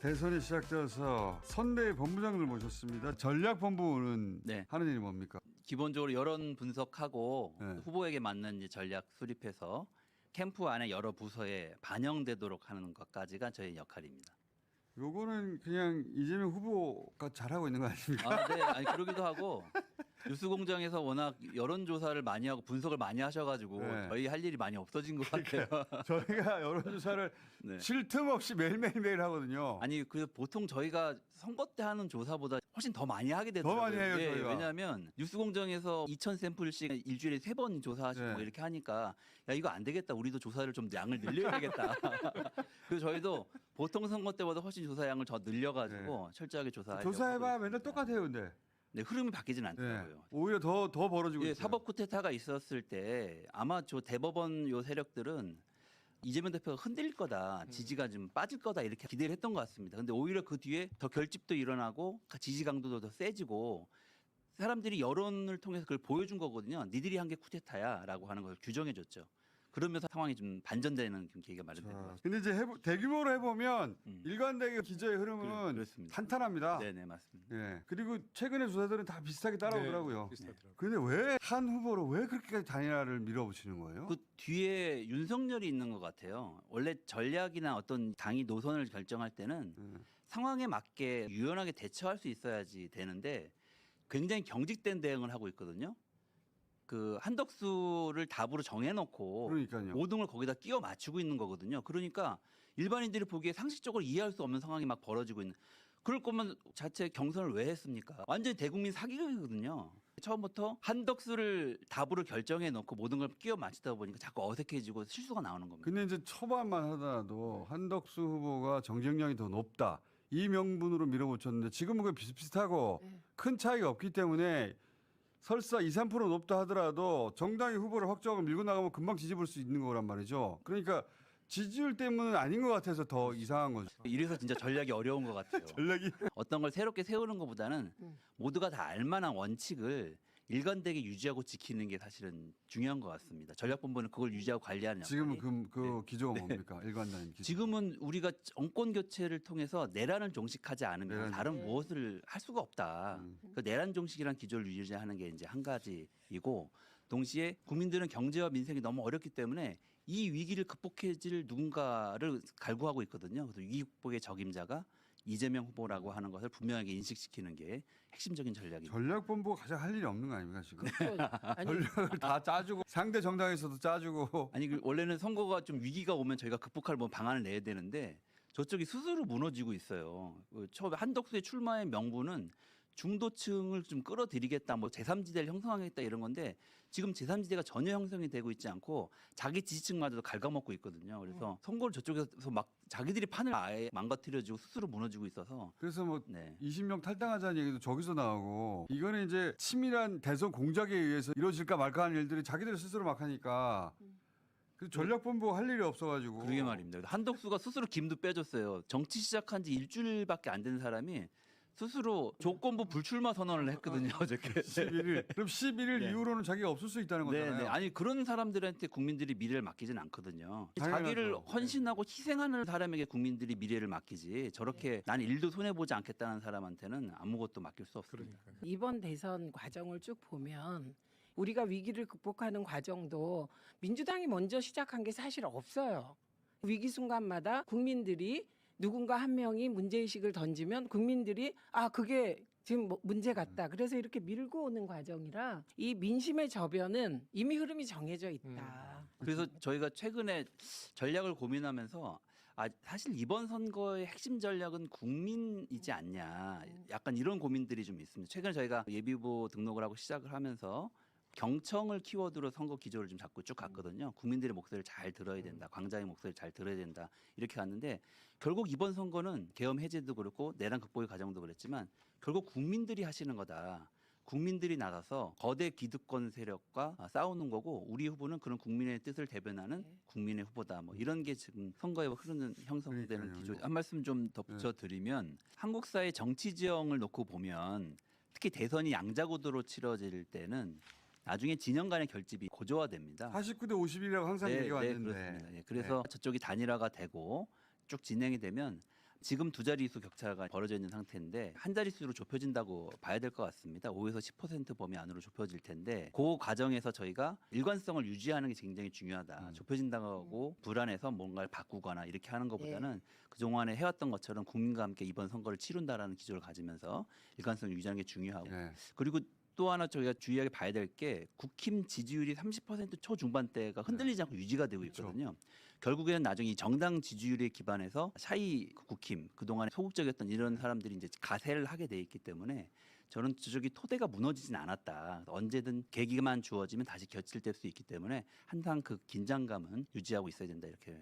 대선이 시작되어서 선대위 본부장들 모셨습니다. 전략본부는 네. 하는 일이 뭡니까? 기본적으로 여론 분석하고 네. 후보에게 맞는 이제 전략 수립해서 캠프 안에 여러 부서에 반영되도록 하는 것까지가 저희 역할입니다. 요거는 그냥 이재명 후보가 잘하고 있는 거 아닙니까? 아, 네. 아니 그러기도 하고 뉴스공장에서 워낙 여론조사를 많이 하고 분석을 많이 하셔가지고 네. 저희 할 일이 많이 없어진 것 같아요. 저희가 여론조사를 네. 쉴 틈 없이 매일매일 하거든요. 아니 그 보통 저희가 선거 때 하는 조사보다 훨씬 더 많이 하게 되더라고요. 더 많이 해요, 저희가. 왜냐하면 뉴스공장에서 2,000 샘플씩 일주일에 3번 조사하시고 네. 뭐 이렇게 하니까 야 이거 안 되겠다. 우리도 조사를 좀 양을 늘려야 되겠다. 그래서 저희도 보통 선거 때보다 훨씬 조사 양을 더 늘려가지고 철저하게 조사하려고 조사해봐야 하고 맨날 있습니다. 똑같아요, 근데. 네, 흐름이 바뀌진 네. 않더라고요. 오히려 더 벌어지고 예, 있어요. 사법 쿠데타가 있었을 때 아마 저 대법원 요 세력들은 이재명 대표가 흔들릴 거다, 지지가 좀 빠질 거다 이렇게 기대를 했던 것 같습니다. 근데 오히려 그 뒤에 더 결집도 일어나고 지지 강도도 더 세지고 사람들이 여론을 통해서 그걸 보여준 거거든요. 니들이 한 게 쿠데타야라고 하는 걸 규정해 줬죠. 그러면서 상황이 좀 반전되는 계기가 마련된 것 같습니다. 근데 이제 대규모로 해보면 일관되게 기저의 흐름은 그렇습니다. 탄탄합니다. 네네 맞습니다. 예. 그리고 최근의 조사들은 다 비슷하게 따라오더라고요. 네, 비슷하더라고요. 근데 왜 한 후보로 왜 그렇게까지 단일화를 밀어붙이는 거예요? 그 뒤에 윤석열이 있는 것 같아요. 원래 전략이나 어떤 당이 노선을 결정할 때는 상황에 맞게 유연하게 대처할 수 있어야지 되는데 굉장히 경직된 대응을 하고 있거든요. 그 한덕수를 답으로 정해놓고 그러니까요. 모든 걸 거기다 끼워 맞추고 있는 거거든요. 그러니까 일반인들이 보기에 상식적으로 이해할 수 없는 상황이 막 벌어지고 있는. 그럴 거면 자체 경선을 왜 했습니까? 완전히 대국민 사기극이거든요. 처음부터 한덕수를 답으로 결정해 놓고 모든 걸 끼워 맞추다 보니까 자꾸 어색해지고 실수가 나오는 겁니다. 근데 이제 초반만 하더라도 한덕수 후보가 정쟁력이 더 높다. 이 명분으로 밀어붙였는데 지금은 그 비슷비슷하고 큰 차이가 없기 때문에 설사 2, 3% 높다 하더라도 정당이 후보를 확정하고 밀고 나가면 금방 지지볼 수 있는 거란 말이죠. 그러니까 지지율 때문은 아닌 것 같아서 더 이상한 거죠. 이래서 진짜 전략이 어려운 것 같아요. 전략이 어떤 걸 새롭게 세우는 것보다는 모두가 다 알만한 원칙을 일관되게 유지하고 지키는 게 사실은 중요한 것 같습니다. 전략본부는 그걸 유지하고 관리하는 지금은 역할이. 그 기조가 뭡니까? 일관된 기조. 지금은 우리가 정권 교체를 통해서 내란을 종식하지 않으면 내란. 다른 무엇을 할 수가 없다. 그 내란 종식이라는 기조를 유지하는 게 이제 한 가지이고 동시에 국민들은 경제와 민생이 너무 어렵기 때문에 이 위기를 극복해질 누군가를 갈구하고 있거든요. 그래서 위기 극복의 적임자가 이재명 후보라고 하는 것을 분명하게 인식시키는 게 핵심적인 전략입니다. 전략본부가 가장 할 일이 없는 거 아닙니까 지금? 아니, 전략을 다 짜주고 상대 정당에서도 짜주고. 아니 원래는 선거가 좀 위기가 오면 저희가 극복할 뭐 방안을 내야 되는데 저쪽이 스스로 무너지고 있어요. 처음에 한덕수의 출마의 명분은 중도층을 좀 끌어들이겠다, 뭐 제3지대를 형성하겠다 이런 건데 지금 제3지대가 전혀 형성이 되고 있지 않고 자기 지지층마저도 갉아먹고 있거든요. 그래서 선거를 저쪽에서 막 자기들이 판을 아예 망가뜨려지고 스스로 무너지고 있어서 그래서 뭐 네. 20명 탈당하자는 얘기도 저기서 나오고 이거는 이제 치밀한 대선 공작에 의해서 이루어질까 말까 하는 일들이 자기들 스스로 막 하니까 그 전략본부 할 일이 없어가지고. 그러게 말입니다. 한덕수가 스스로 김도 빼줬어요. 정치 시작한 지 일주일밖에 안 된 사람이 스스로 조건부 불출마 선언을 했거든요. 어저께. 11일. 그럼 11일 네. 이후로는 자기가 없을 수 있다는 거잖아요. 네. 아니 그런 사람들한테 국민들이 미래를 맡기진 않거든요. 당연하죠. 자기를 헌신하고 희생하는 사람에게 국민들이 미래를 맡기지 저렇게 난 일도 손해 보지 않겠다는 사람한테는 아무것도 맡길 수 없습니다. 그러니까요. 이번 대선 과정을 쭉 보면 우리가 위기를 극복하는 과정도 민주당이 먼저 시작한 게 사실 없어요. 위기 순간마다 국민들이 누군가 한 명이 문제의식을 던지면 국민들이 그게 지금 문제 같다. 그래서 이렇게 밀고 오는 과정이라 이 민심의 저변은 이미 흐름이 정해져 있다. 그래서 저희가 최근에 전략을 고민하면서 사실 이번 선거의 핵심 전략은 국민이지 않냐. 약간 이런 고민들이 좀 있습니다. 최근에 저희가 예비후보 등록을 하고 시작을 하면서 경청을 키워드로 선거 기조를 좀 잡고 쭉 갔거든요. 국민들의 목소리를 잘 들어야 된다. 광장의 목소리를 잘 들어야 된다. 이렇게 갔는데 결국 이번 선거는 계엄 해제도 그렇고 내란 극복의 과정도 그랬지만 결국 국민들이 하시는 거다. 국민들이 나가서 거대 기득권 세력과 싸우는 거고 우리 후보는 그런 국민의 뜻을 대변하는 국민의 후보다. 뭐 이런 게 지금 선거에 흐르는 형성되는 그러니까요. 기조. 한 말씀 좀 덧붙여 드리면 한국 사회 정치 지형을 놓고 보면 특히 대선이 양자구도로 치러질 때는 나중에 진영 간의 결집이 고조화됩니다. 49대 51이라고 항상 얘기가 왔는데. 그렇습니다. 예, 그래서 저쪽이 단일화가 되고 쭉 진행이 되면 지금 두 자릿수 격차가 벌어져 있는 상태인데 한 자릿수로 좁혀진다고 봐야 될 것 같습니다. 5에서 10% 범위 안으로 좁혀질 텐데 그 과정에서 저희가 일관성을 유지하는 게 굉장히 중요하다. 좁혀진다고 불안해서 뭔가를 바꾸거나 이렇게 하는 것보다는 그동안에 해왔던 것처럼 국민과 함께 이번 선거를 치룬다라는 기조를 가지면서 일관성을 유지하는 게 중요하고 예. 그리고 또 하나 저희가 주의하게 봐야 될 게 국힘 지지율이 30% 초중반대가 흔들리지 않고 유지가 되고 그렇죠. 있거든요. 결국에는 나중에 이 정당 지지율에 기반해서 샤이 국힘 그동안에 소극적이었던 이런 사람들이 이제 가세를 하게 돼 있기 때문에 저는 저기 토대가 무너지진 않았다. 언제든 계기만 주어지면 다시 겹칠될 수 있기 때문에 항상 그 긴장감은 유지하고 있어야 된다 이렇게